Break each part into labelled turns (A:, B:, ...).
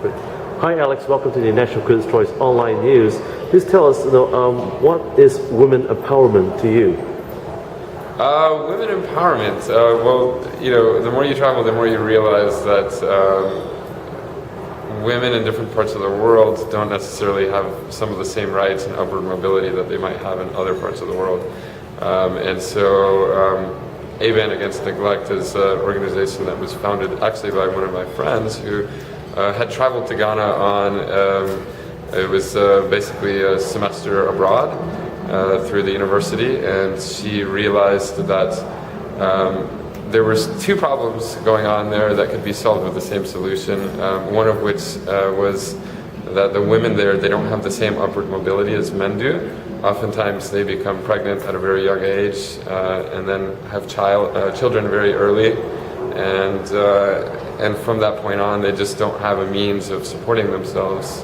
A: Perfect. Hi, Alex. Welcome to the National Critics' Choice Online News. Please tell us, what is women empowerment to you?
B: Women empowerment. Well, the more you travel, the more you realize that women in different parts of the world don't necessarily have some of the same rights and upward mobility that they might have in other parts of the world. And so ABAN Against Neglect is an organization that was founded actually by one of my friends who had traveled to Ghana on, it was basically a semester abroad through the university, and she realized that there was two problems going on there that could be solved with the same solution, one of which was that the women there, they don't have the same upward mobility as men do. Oftentimes they become pregnant at a very young age and then have children very early, and from that point on they just don't have a means of supporting themselves.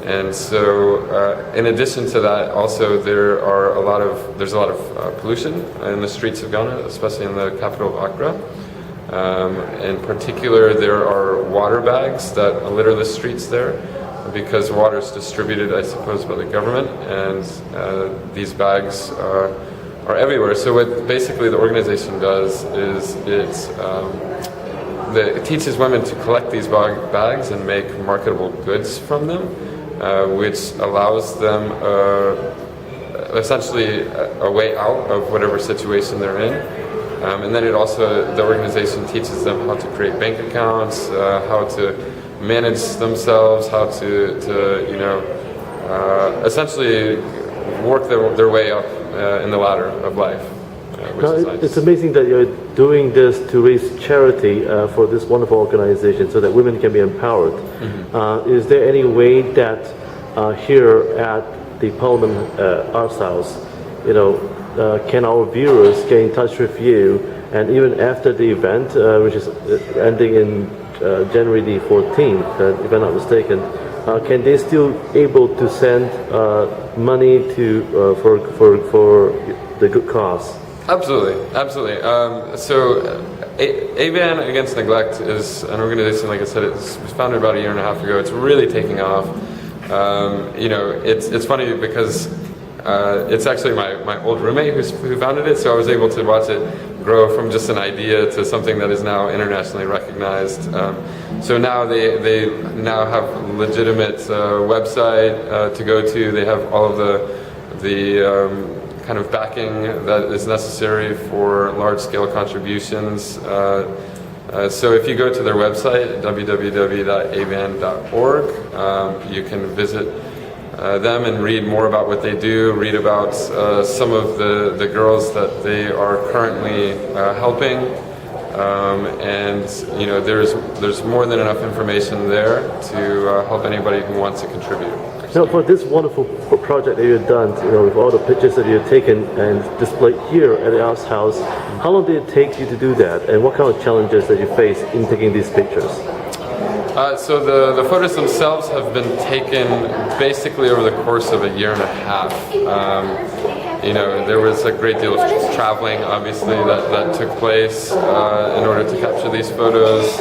B: And so in addition to that, also there's a lot of pollution in the streets of Ghana, especially in the capital of Accra. In particular, there are water bags that litter the streets there, because water is distributed, I suppose, by the government, and these bags are everywhere. So what basically the organization does is it teaches women to collect these bags and make marketable goods from them, which allows them essentially a way out of whatever situation they're in. And then the organization teaches them how to create bank accounts, how to manage themselves, how to essentially work their way up in the ladder of life. Which is nice.
A: It's amazing that you're doing this to raise charity for this wonderful organization so that women can be empowered. Mm-hmm. Is there any way that here at the Parliament Arts House, can our viewers get in touch with you, and even after the event, which is ending in January the 14th, if I'm not mistaken, can they still able to send money to for the good cause?
B: Absolutely. So ABAN Against Neglect is an organization, like I said, it was founded about a year and a half ago. It's really taking off. It's funny because it's actually my old roommate who founded it, so I was able to watch it grow from just an idea to something that is now internationally recognized. So now they now have a legitimate website to go to. They have all of the kind of backing that is necessary for large-scale contributions. So if you go to their website, www.aban.org, you can visit them and read more about what they do, read about some of the girls that they are currently helping. And there's more than enough information there to help anybody who wants to contribute.
A: Now, for this wonderful project that you've done, with all the pictures that you've taken and displayed here at the Arts House, how long did it take you to do that, and what kind of challenges that you face in taking these pictures?
B: So the photos themselves have been taken basically over the course of a year and a half. There was a great deal of traveling, obviously, that took place in order to capture these photos.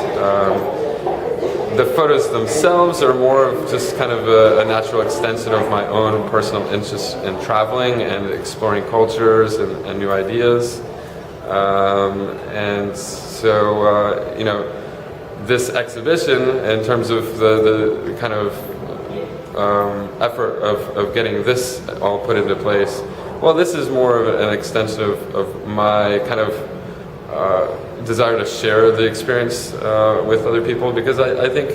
B: The photos themselves are more of just kind of a natural extension of my own personal interest in traveling and exploring cultures and new ideas. And so, this exhibition, in terms of the kind of effort of getting this all put into place, well, this is more of an extension of my kind of desire to share the experience with other people, because I think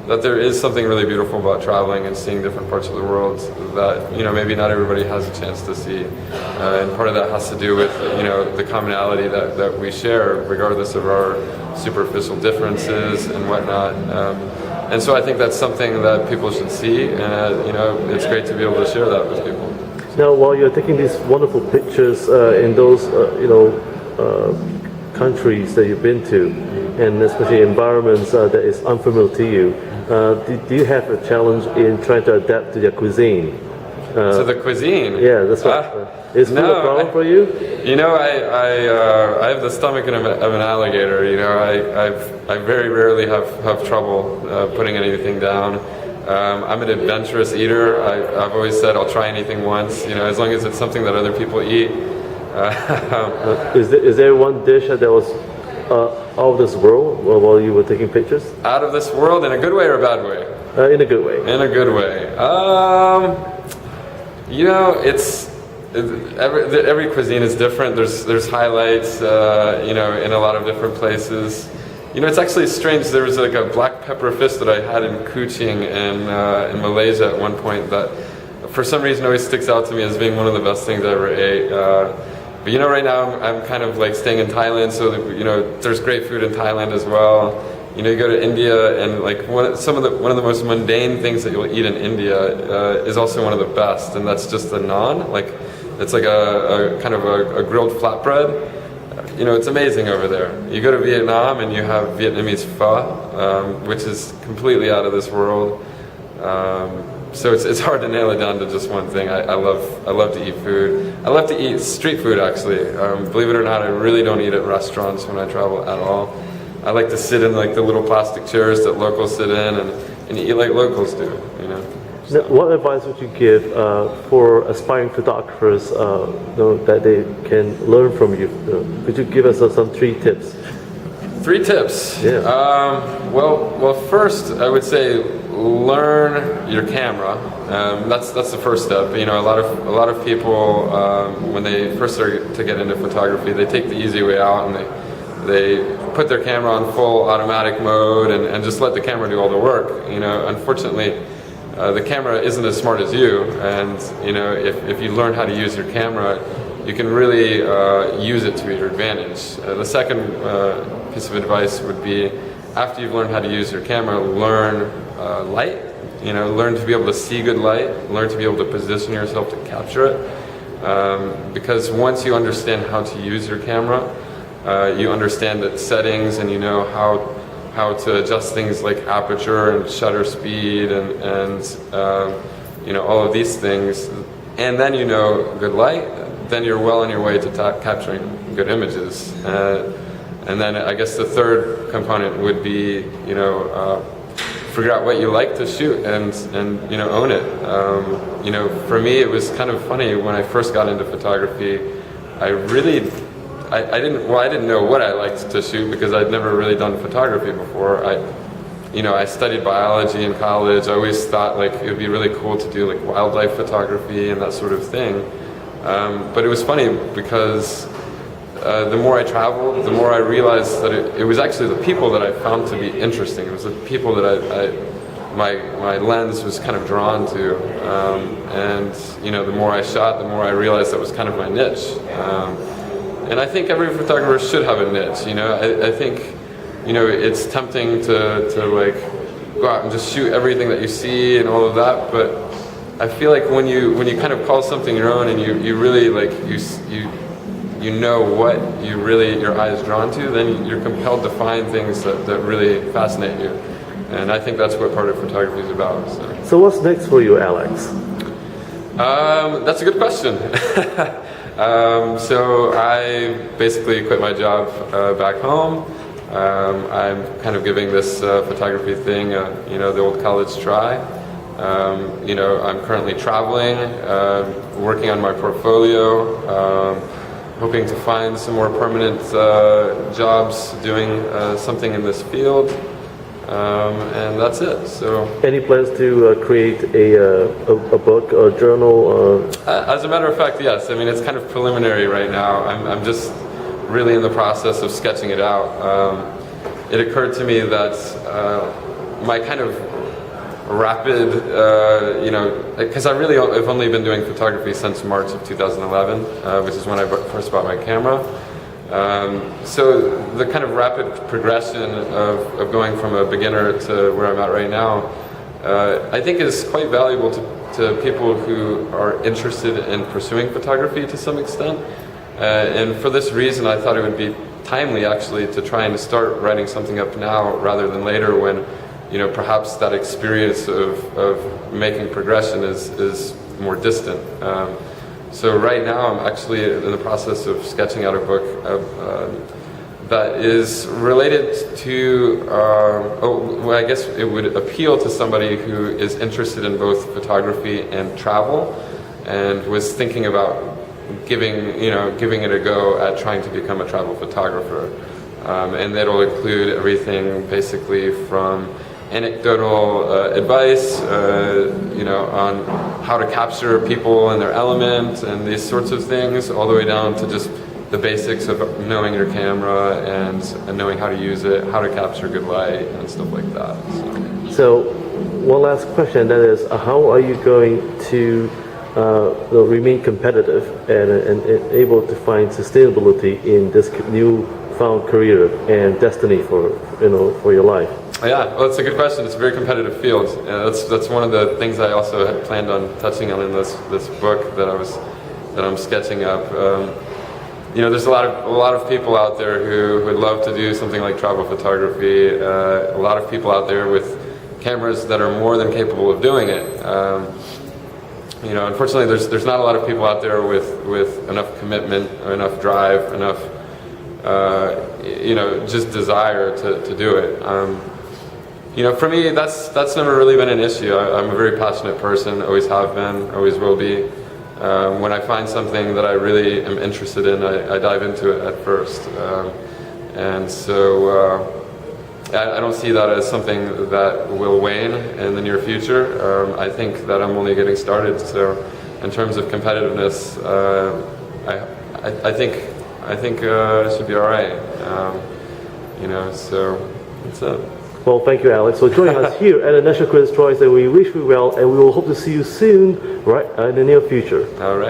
B: that there is something really beautiful about traveling and seeing different parts of the world that maybe not everybody has a chance to see, and part of that has to do with the commonality that we share regardless of our superficial differences and whatnot, and so I think that's something that people should see, and it's great to be able to share that with people.
A: Now, while you're taking these wonderful pictures in those countries that you've been to, and especially environments that is unfamiliar to you, do you have a challenge in trying to adapt to their cuisine?
B: to the cuisine.
A: Yeah, that's right. Is food a problem for you?
B: You know, I have the stomach of an alligator. You know, I very rarely have trouble putting anything down. I'm an adventurous eater. I've always said I'll try anything once. You know, as long as it's something that other people eat.
A: Is there one dish that was out of this world while you were taking pictures?
B: Out of this world in a good way or a bad way?
A: In a good way.
B: In a good way. You know, every cuisine is different. There's highlights, you know, in a lot of different places. You know, it's actually strange. There was like a black pepper fish that I had in Kuching in Malaysia at one point that, for some reason, always sticks out to me as being one of the best things I ever ate. But you know, right now I'm kind of like staying in Thailand, so that, you know, there's great food in Thailand as well. You know, you go to India, and like one of the most mundane things that you'll eat in India is also one of the best, and that's just the naan. Like, it's like a kind of a grilled flatbread. You know, it's amazing over there. You go to Vietnam and you have Vietnamese pho, which is completely out of this world. So it's hard to nail it down to just one thing. I love to eat food. I love to eat street food, actually. Believe it or not, I really don't eat at restaurants when I travel at all. I like to sit in like the little plastic chairs that locals sit in and eat like locals do, you know.
A: Now, what advice would you give for aspiring photographers that they can learn from you? Could you give us some 3 tips?
B: 3 tips?
A: Yeah.
B: Well, first I would say learn your camera. That's the first step. You know, a lot of people when they first start to get into photography, they take the easy way out and they put their camera on full automatic mode and just let the camera do all the work. You know, unfortunately, the camera isn't as smart as you, and you know, if you learn how to use your camera, you can really use it to your advantage. The second piece of advice would be, after you've learned how to use your camera, learn light. You know, learn to be able to see good light, learn to be able to position yourself to capture it. Because once you understand how to use your camera, you understand its settings, and you know how to adjust things like aperture and shutter speed and you know, all of these things, and then you know good light, then you're well on your way to capturing good images. And then I guess the third component would be, you know, figure out what you like to shoot and you know, own it. You know, for me it was kind of funny when I first got into photography. I didn't know what I liked to shoot because I'd never really done photography before. I studied biology in college. I always thought like it would be really cool to do like wildlife photography and that sort of thing. But it was funny because the more I traveled, the more I realized that it was actually the people that I found to be interesting. It was the people that my lens was kind of drawn to. And you know, the more I shot, the more I realized that was kind of my niche. And I think every photographer should have a niche. You know, I think, you know, it's tempting to like go out and just shoot everything that you see and all of that. But I feel like when you kind of call something your own and you really like you know what your eye is drawn to, then you're compelled to find things that really fascinate you. And I think that's what part of photography is about.
A: So what's next for you, Alex?
B: That's a good question. So I basically quit my job back home. I'm kind of giving this photography thing, you know, the old college try. You know, I'm currently traveling, working on my portfolio, hoping to find some more permanent jobs doing something in this field. And that's it. So,
A: any plans to create a book or journal?
B: As a matter of fact, yes. I mean, it's kind of preliminary right now. I'm just really in the process of sketching it out. It occurred to me that my kind of rapid, you know, because I've only been doing photography since March of 2011, which is when I first bought my camera. So the kind of rapid progression of going from a beginner to where I'm at right now, I think is quite valuable to people who are interested in pursuing photography to some extent. And for this reason, I thought it would be timely actually to try and start writing something up now rather than later when, you know, perhaps that experience of making progression is more distant. So right now I'm actually in the process of sketching out a book that is related to, well, I guess it would appeal to somebody who is interested in both photography and travel, and was thinking about giving it a go at trying to become a travel photographer. And that'll include everything basically from anecdotal advice, on how to capture people in their element and these sorts of things, all the way down to just the basics of knowing your camera and knowing how to use it, how to capture good light and stuff like that.
A: So one last question, that is, how are you going to remain competitive and able to find sustainability in this newfound career and destiny for your life?
B: Yeah, well, it's a good question. It's a very competitive field. That's one of the things I also had planned on touching on in this book that I'm sketching up. There's a lot of people out there who would love to do something like travel photography. A lot of people out there with cameras that are more than capable of doing it. Unfortunately, there's not a lot of people out there with enough commitment or enough drive, enough just desire to do it. For me, that's never really been an issue. I'm a very passionate person, always have been, always will be. When I find something that I really am interested in, I dive into it at first. And so I don't see that as something that will wane in the near future. I think that I'm only getting started. So in terms of competitiveness, I think it should be all right. So that's it.
A: Well, thank you, Alex, for joining us here at the National Critics' Choice, and we wish you well, and we will hope to see you soon, right, in the near future.
B: All right.